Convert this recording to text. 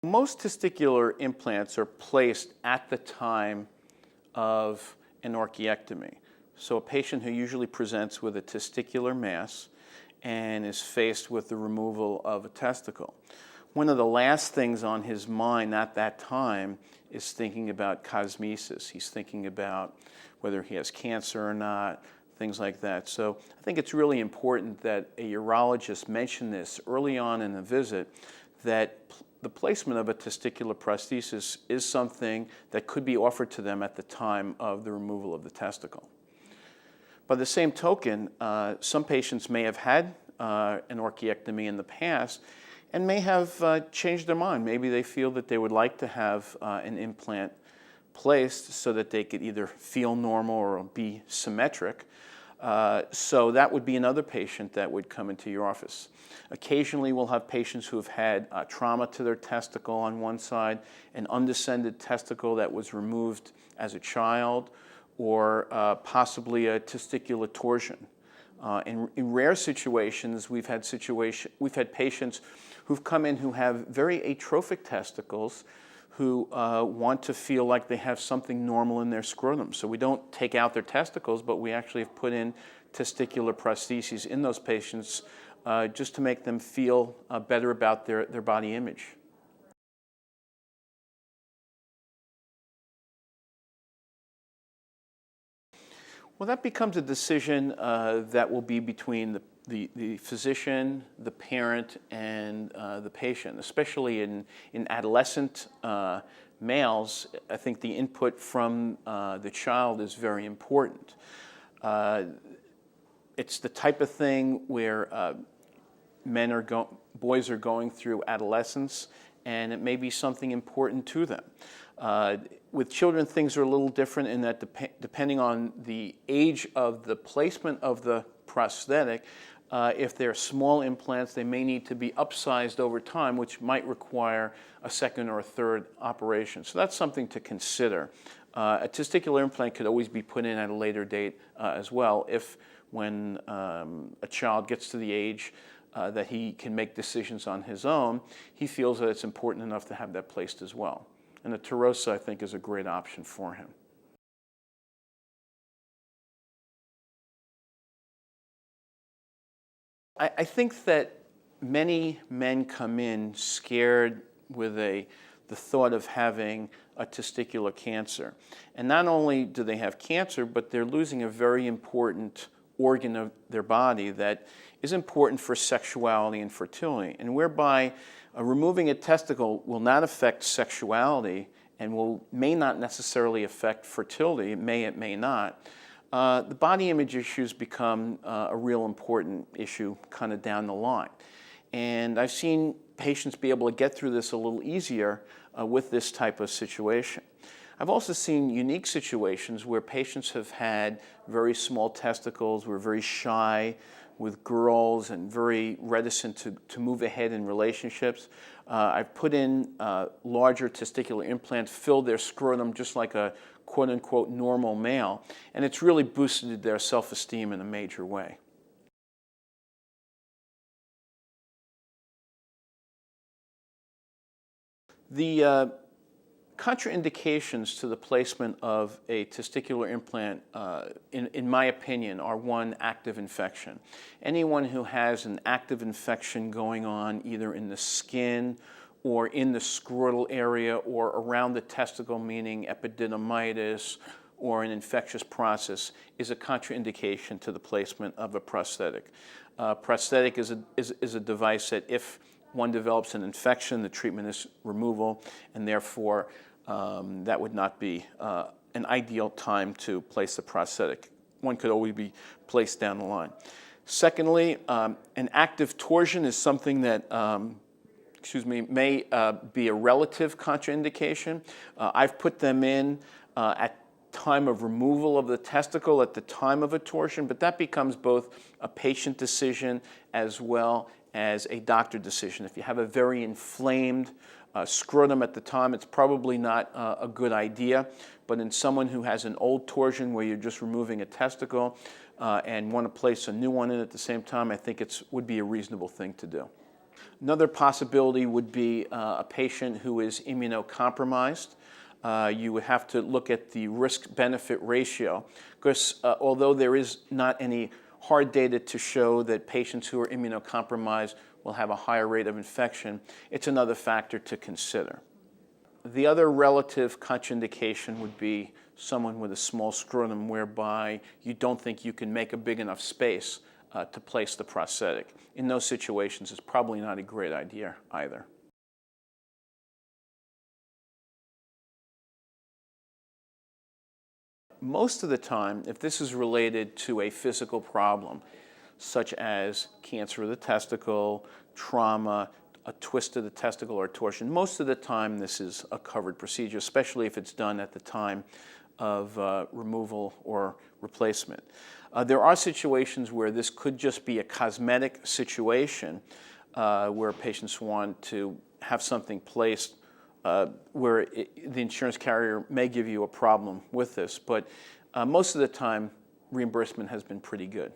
Most testicular implants are placed at the time of an orchiectomy. So a patient who usually presents with a testicular mass and is faced with the removal of a testicle. One of the last things on his mind at that time is thinking about cosmesis. He's thinking about whether he has cancer or not, things like that. So I think it's really important that a urologist mention this early on in the visit, that the placement of a testicular prosthesis is something that could be offered to them at the time of the removal of the testicle. By the same token, some patients may have had an orchiectomy in the past and may have changed their mind. Maybe they feel that they would like to have an implant placed so that they could either feel normal or be symmetric. So that would be another patient that would come into your office. Occasionally we'll have patients who have had trauma to their testicle on one side, an undescended testicle that was removed as a child, or possibly a testicular torsion. In rare situations, we've had patients who've come in who have very atrophic testicles who want to feel like they have something normal in their scrotum. So we don't take out their testicles, but we actually have put in testicular prostheses in those patients just to make them feel better about their body image. Well, that becomes a decision that will be between the physician, the parent, and the patient. Especially in adolescent males, I think the input from the child is very important. It's the type of thing where boys are going through adolescence, and it may be something important to them. With children, things are a little different in that depending on the age of the placement of the prosthetic, if they're small implants, they may need to be upsized over time, which might require a second or a third operation. So that's something to consider. A testicular implant could always be put in at a later date as well, if when a child gets to the age that he can make decisions on his own, he feels that it's important enough to have that placed as well. And the Terosa, I think, is a great option for him. I think that many men come in scared with the thought of having a testicular cancer. And not only do they have cancer, but they're losing a very important organ of their body that is important for sexuality and fertility, and whereby removing a testicle will not affect sexuality and may not necessarily affect fertility. It may not. The body image issues become a real important issue kind of down the line. And I've seen patients be able to get through this a little easier with this type of situation. I've also seen unique situations where patients have had very small testicles, were very shy with girls and very reticent to move ahead in relationships. I've put in larger testicular implants, filled their scrotum just like a quote-unquote normal male, and it's really boosted their self-esteem in a major way. The contraindications to the placement of a testicular implant, in my opinion, are one, active infection. Anyone who has an active infection going on either in the skin or in the scrotal area or around the testicle, meaning epididymitis or an infectious process, is a contraindication to the placement of a prosthetic. Prosthetic is a device that if one develops an infection, the treatment is removal, and therefore that would not be an ideal time to place the prosthetic. One could always be placed down the line. Secondly, an active torsion is something that may be a relative contraindication. I've put them in at time of removal of the testicle at the time of a torsion, but that becomes both a patient decision as well as a doctor decision. If you have a very inflamed scrotum at the time, it's probably not a good idea. But in someone who has an old torsion where you're just removing a testicle and want to place a new one in at the same time, I think it would be a reasonable thing to do. Another possibility would be a patient who is immunocompromised. You would have to look at the risk-benefit ratio, because although there is not any hard data to show that patients who are immunocompromised will have a higher rate of infection, it's another factor to consider. The other relative contraindication would be someone with a small scrotum whereby you don't think you can make a big enough space to place the prosthetic. In those situations, it's probably not a great idea either. Most of the time, if this is related to a physical problem, such as cancer of the testicle, trauma, a twist of the testicle or torsion, most of the time this is a covered procedure, especially if it's done at the time of removal or replacement. There are situations where this could just be a cosmetic situation where patients want to have something placed where the insurance carrier may give you a problem with this, but most of the time reimbursement has been pretty good.